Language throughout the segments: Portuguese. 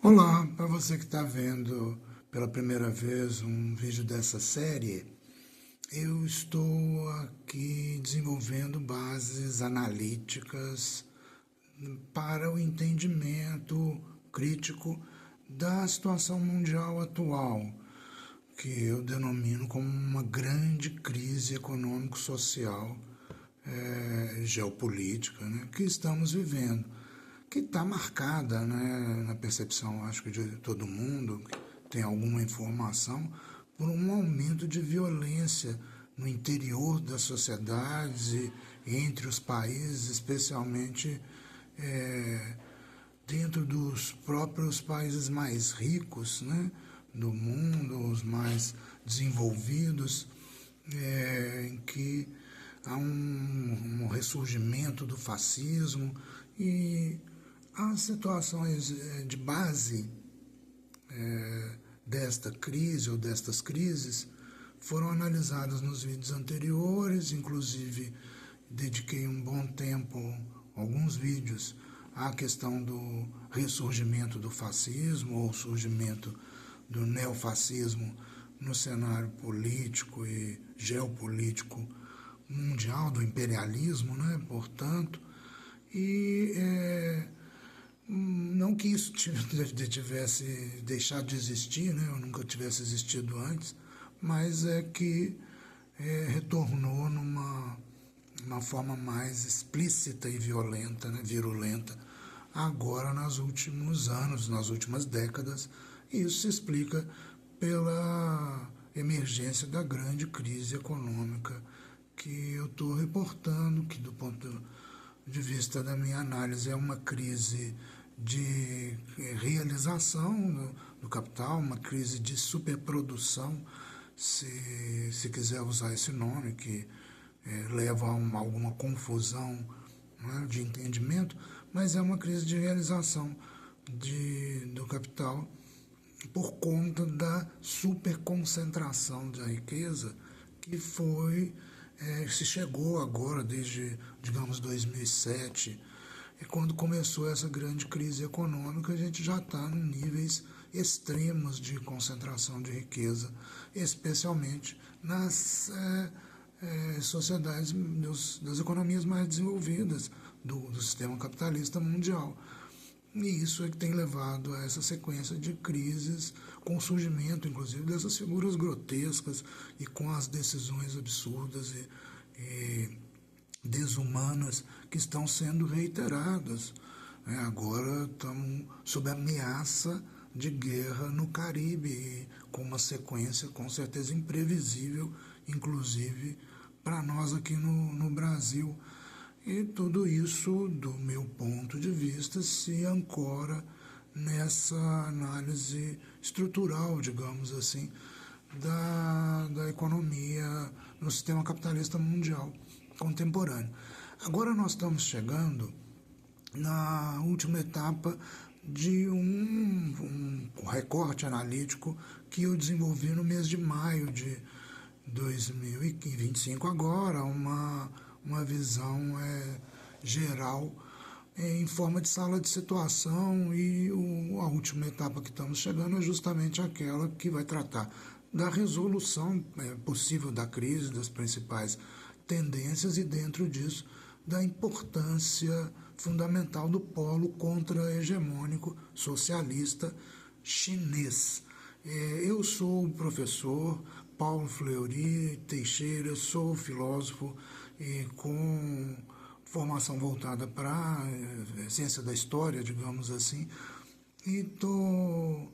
Olá, para você que está vendo pela primeira vez um vídeo dessa série, eu estou aqui desenvolvendo bases analíticas para o entendimento crítico da situação mundial atual, que eu denomino como uma grande crise econômico-social, geopolítica, né, que estamos vivendo, que está marcada, né, na percepção, acho que de todo mundo que tem alguma informação, por um aumento de violência no interior das sociedades e entre os países, especialmente dentro dos próprios países mais ricos, né, do mundo, os mais desenvolvidos, em que há um ressurgimento do fascismo e as situações de base desta crise ou destas crises foram analisadas nos vídeos anteriores, inclusive dediquei um bom tempo, alguns vídeos, à questão do ressurgimento do fascismo ou surgimento do neofascismo no cenário político e geopolítico mundial, do imperialismo, né, portanto, e não que isso tivesse deixado de existir, né, ou nunca tivesse existido antes, mas é que retornou numa uma forma mais explícita e violenta, né, virulenta, agora nos últimos anos, nas últimas décadas, e isso se explica pela emergência da grande crise econômica que eu estou reportando, que do ponto de vista da minha análise é uma crise de realização do capital, uma crise de superprodução, se quiser usar esse nome, que leva a alguma confusão, né, de entendimento, mas é uma crise de realização do capital por conta da superconcentração da riqueza que se chegou agora desde, digamos, 2007, e quando começou essa grande crise econômica, a gente já está em níveis extremos de concentração de riqueza, especialmente nas sociedades das economias mais desenvolvidas do sistema capitalista mundial. E isso é que tem levado a essa sequência de crises, com o surgimento, inclusive, dessas figuras grotescas e com as decisões absurdas e desumanas que estão sendo reiteradas. Agora estamos sob ameaça de guerra no Caribe, com uma sequência com certeza imprevisível, inclusive para nós aqui no Brasil. E tudo isso, do meu ponto de vista, se ancora nessa análise estrutural, digamos assim, da economia no sistema capitalista mundial contemporâneo. Agora nós estamos chegando na última etapa de um recorte analítico que eu desenvolvi no mês de maio de 2025, agora uma visão geral em forma de sala de situação, e a última etapa que estamos chegando é justamente aquela que vai tratar da resolução possível da crise, das principais tendências e, dentro disso, da importância fundamental do polo contra-hegemônico socialista chinês. Eu sou o professor Paulo Fleury Teixeira, sou filósofo com formação voltada para a ciência da história, digamos assim, e estou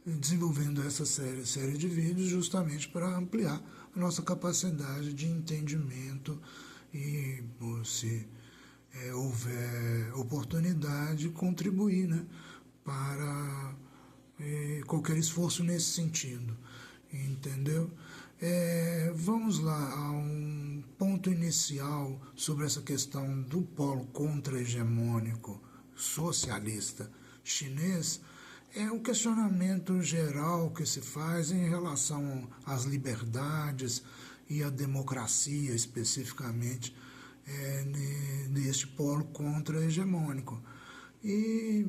desenvolvendo essa série de vídeos justamente para ampliar a nossa capacidade de entendimento e, se houver oportunidade, contribuir, né, para qualquer esforço nesse sentido, entendeu? Vamos lá a um ponto inicial sobre essa questão do polo contra-hegemônico socialista chinês. É um questionamento geral que se faz em relação às liberdades e à democracia, especificamente, neste polo contra-hegemônico. E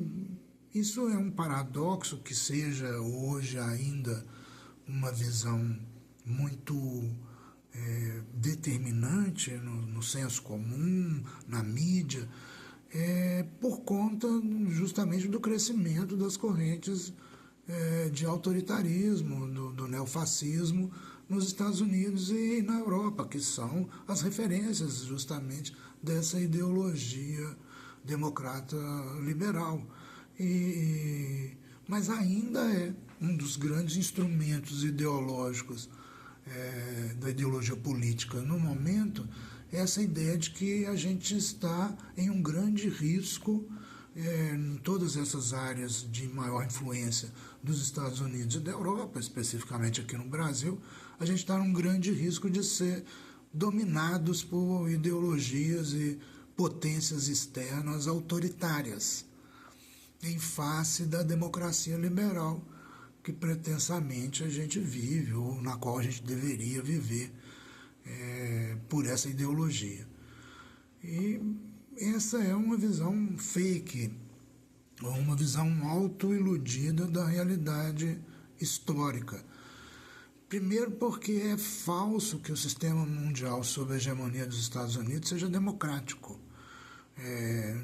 Isso é um paradoxo que seja hoje ainda uma visão muito determinante no senso comum, na mídia, por conta justamente do crescimento das correntes de autoritarismo, do neofascismo nos Estados Unidos e na Europa, que são as referências justamente dessa ideologia democrata liberal. Mas ainda é um dos grandes instrumentos ideológicos da ideologia política no momento, essa ideia de que a gente está em um grande risco em todas essas áreas de maior influência dos Estados Unidos e da Europa, especificamente aqui no Brasil, a gente está num grande risco de ser dominados por ideologias e potências externas autoritárias, em face da democracia liberal que pretensamente a gente vive, ou na qual a gente deveria viver por essa ideologia. E essa é uma visão fake, ou uma visão autoiludida da realidade histórica. Primeiro porque é falso que o sistema mundial sob a hegemonia dos Estados Unidos seja democrático.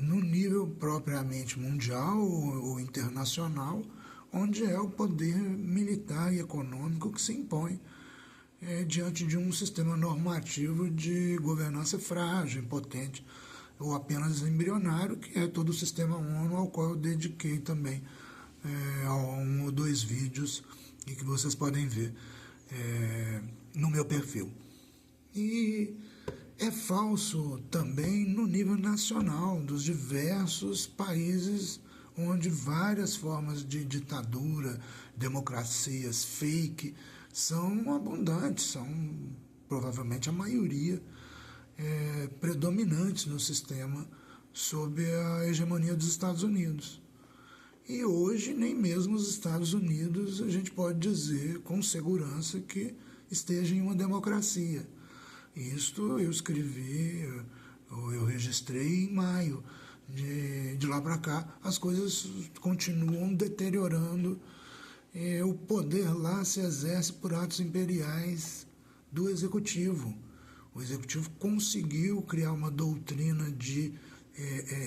No nível propriamente mundial ou internacional, onde é o poder militar e econômico que se impõe diante de um sistema normativo de governança frágil, impotente, ou apenas embrionário, que é todo o sistema ONU, ao qual eu dediquei também um ou dois vídeos e que vocês podem ver no meu perfil. E é falso também no nível nacional, dos diversos países onde várias formas de ditadura, democracias fake são abundantes, são provavelmente a maioria predominantes no sistema sob a hegemonia dos Estados Unidos. E hoje nem mesmo os Estados Unidos a gente pode dizer com segurança que esteja em uma democracia. Isto eu escrevi, ou eu registrei em maio. De lá para cá, as coisas continuam deteriorando. O poder lá se exerce por atos imperiais do Executivo. O Executivo conseguiu criar uma doutrina de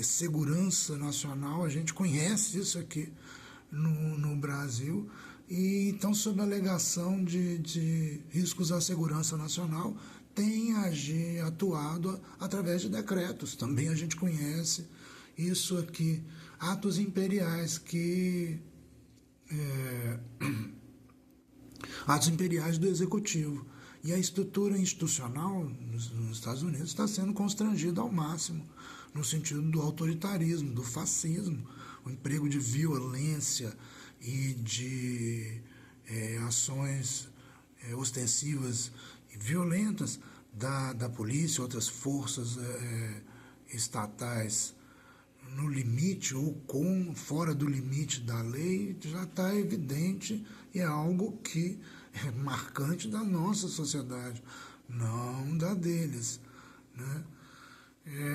segurança nacional, a gente conhece isso aqui no Brasil, e então, sob a alegação de riscos à segurança nacional, tem atuado através de decretos. Também a gente conhece isso aqui, atos imperiais atos imperiais do Executivo. E a estrutura institucional nos Estados Unidos está sendo constrangida ao máximo, no sentido do autoritarismo, do fascismo, o emprego de violência e de ações ostensivas e violentas da polícia, outras forças estatais no limite ou fora do limite da lei, já está evidente e é algo que é marcante da nossa sociedade, não da deles, né?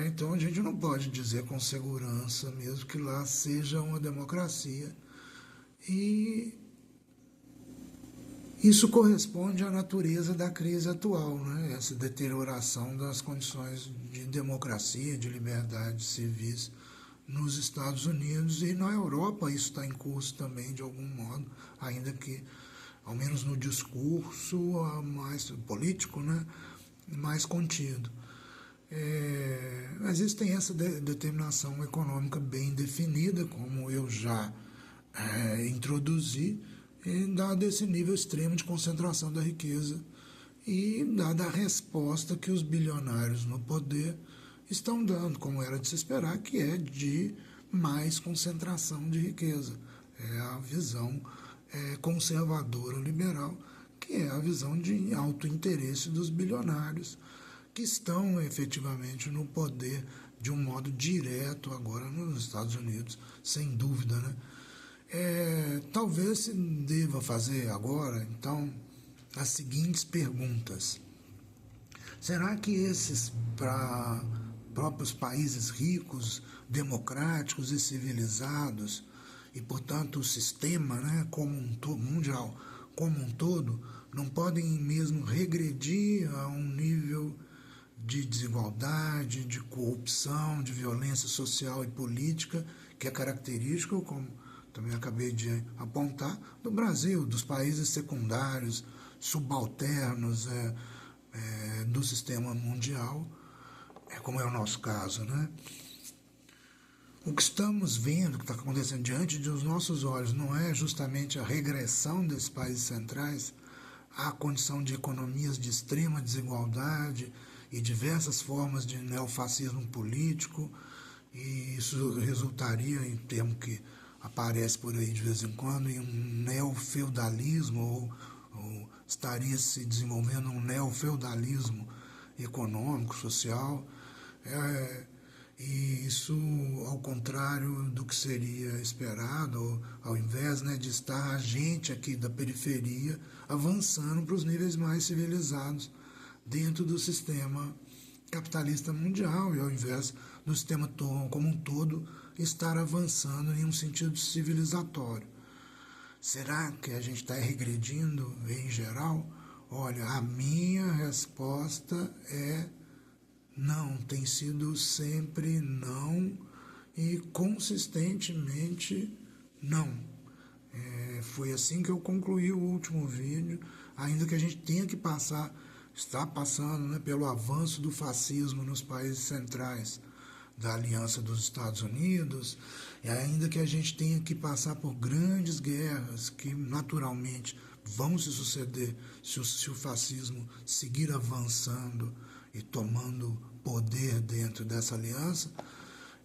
Então a gente não pode dizer com segurança mesmo que lá seja uma democracia. E isso corresponde à natureza da crise atual, né? Essa deterioração das condições de democracia, de liberdades civis nos Estados Unidos, e na Europa isso está em curso também, de algum modo, ainda que, ao menos no discurso mais político, né, mais contido. Mas isso tem essa determinação econômica bem definida, como eu já introduzi, dado esse nível extremo de concentração da riqueza e dada a resposta que os bilionários no poder estão dando, como era de se esperar, que é de mais concentração de riqueza. É a visão conservadora liberal, que é a visão de alto interesse dos bilionários, que estão efetivamente no poder de um modo direto agora nos Estados Unidos, sem dúvida, né? Talvez se deva fazer agora, então, as seguintes perguntas. Será que esses próprios países ricos, democráticos e civilizados e, portanto, o sistema, né, mundial como um todo, não podem mesmo regredir a um nível de desigualdade, de corrupção, de violência social e política, que é característico, como também acabei de apontar, do Brasil, dos países secundários, subalternos do sistema mundial, como é o nosso caso, né? O que estamos vendo, que está acontecendo diante dos nossos olhos, não é justamente a regressão desses países centrais à condição de economias de extrema desigualdade e diversas formas de neofascismo político, e isso resultaria, em termo que aparece por aí de vez em quando, em um neofeudalismo, ou estaria se desenvolvendo um neofeudalismo econômico, social, e isso ao contrário do que seria esperado, ao invés, né, de estar a gente aqui da periferia avançando para os níveis mais civilizados dentro do sistema capitalista mundial, e ao invés do sistema como um todo estar avançando em um sentido civilizatório. Será que a gente está regredindo em geral? Olha, a minha resposta é não, tem sido sempre não e consistentemente não. Foi assim que eu concluí o último vídeo, ainda que a gente tenha que está passando, né, pelo avanço do fascismo nos países centrais da Aliança dos Estados Unidos, e ainda que a gente tenha que passar por grandes guerras que naturalmente vão se suceder se o fascismo seguir avançando e tomando poder dentro dessa aliança.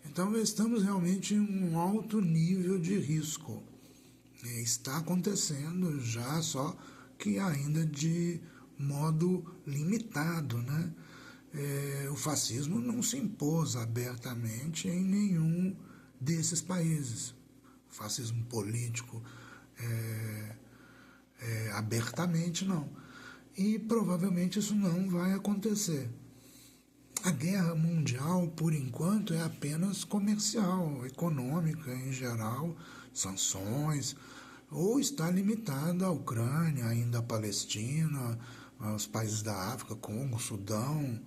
Então estamos realmente em um alto nível de risco. Está acontecendo já, só que ainda de modo limitado, né? O fascismo não se impôs abertamente em nenhum desses países. O fascismo político abertamente não. E provavelmente isso não vai acontecer. A guerra mundial, por enquanto, é apenas comercial, econômica em geral, sanções, ou está limitada à Ucrânia, ainda à Palestina, aos países da África, Congo, Sudão,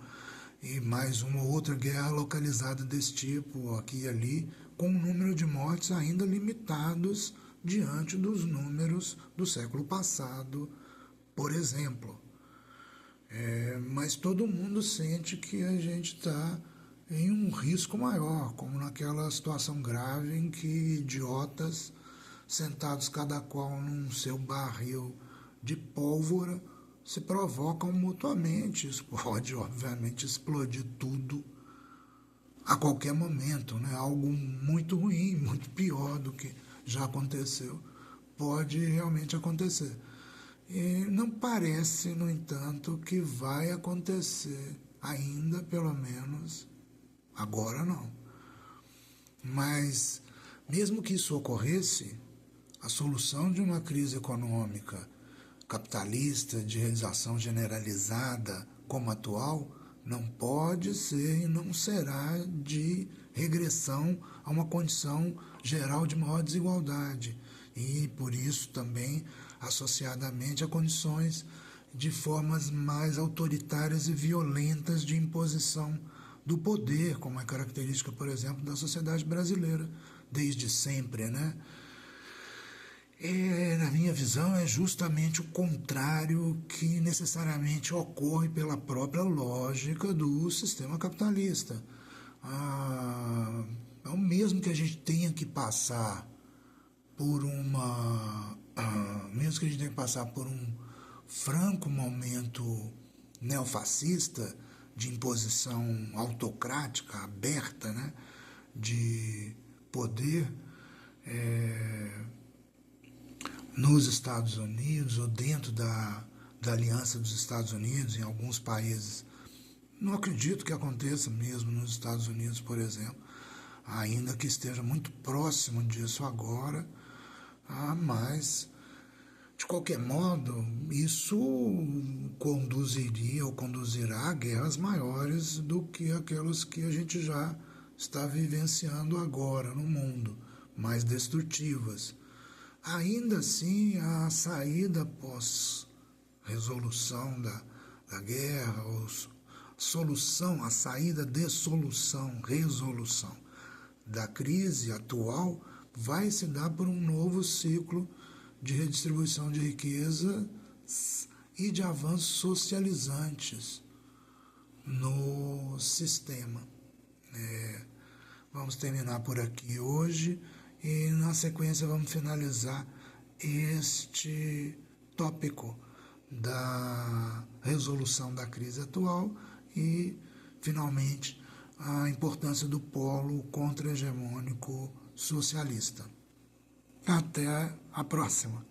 e mais uma ou outra guerra localizada desse tipo, aqui e ali, com um número de mortes ainda limitados diante dos números do século passado, por exemplo. Mas todo mundo sente que a gente está em um risco maior, como naquela situação grave em que idiotas, sentados cada qual num seu barril de pólvora, se provocam mutuamente. Isso pode, obviamente, explodir tudo a qualquer momento, né? Algo muito ruim, muito pior do que já aconteceu, pode realmente acontecer. E não parece, no entanto, que vai acontecer ainda, pelo menos, agora não. Mas, mesmo que isso ocorresse, a solução de uma crise econômica capitalista de realização generalizada como a atual não pode ser e não será de regressão a uma condição geral de maior desigualdade e, por isso, também associadamente a condições de formas mais autoritárias e violentas de imposição do poder, como é característica, por exemplo, da sociedade brasileira, desde sempre, né? Na minha visão, é justamente o contrário que necessariamente ocorre pela própria lógica do sistema capitalista. Então, mesmo que a gente tenha que passar por um franco momento neofascista de imposição autocrática, aberta, né, de poder nos Estados Unidos ou dentro da Aliança dos Estados Unidos, em alguns países. Não acredito que aconteça mesmo nos Estados Unidos, por exemplo, ainda que esteja muito próximo disso agora, mas, de qualquer modo, isso conduziria ou conduzirá a guerras maiores do que aquelas que a gente já está vivenciando agora no mundo. mais destrutivas. Ainda assim, a saída pós-resolução da guerra, ou solução, a saída de solução, resolução da crise atual, vai se dar por um novo ciclo de redistribuição de riqueza e de avanços socializantes no sistema. Vamos terminar por aqui hoje e na sequência vamos finalizar este tópico da resolução da crise atual e, finalmente, a importância do polo contra-hegemônico socialista. Até a próxima.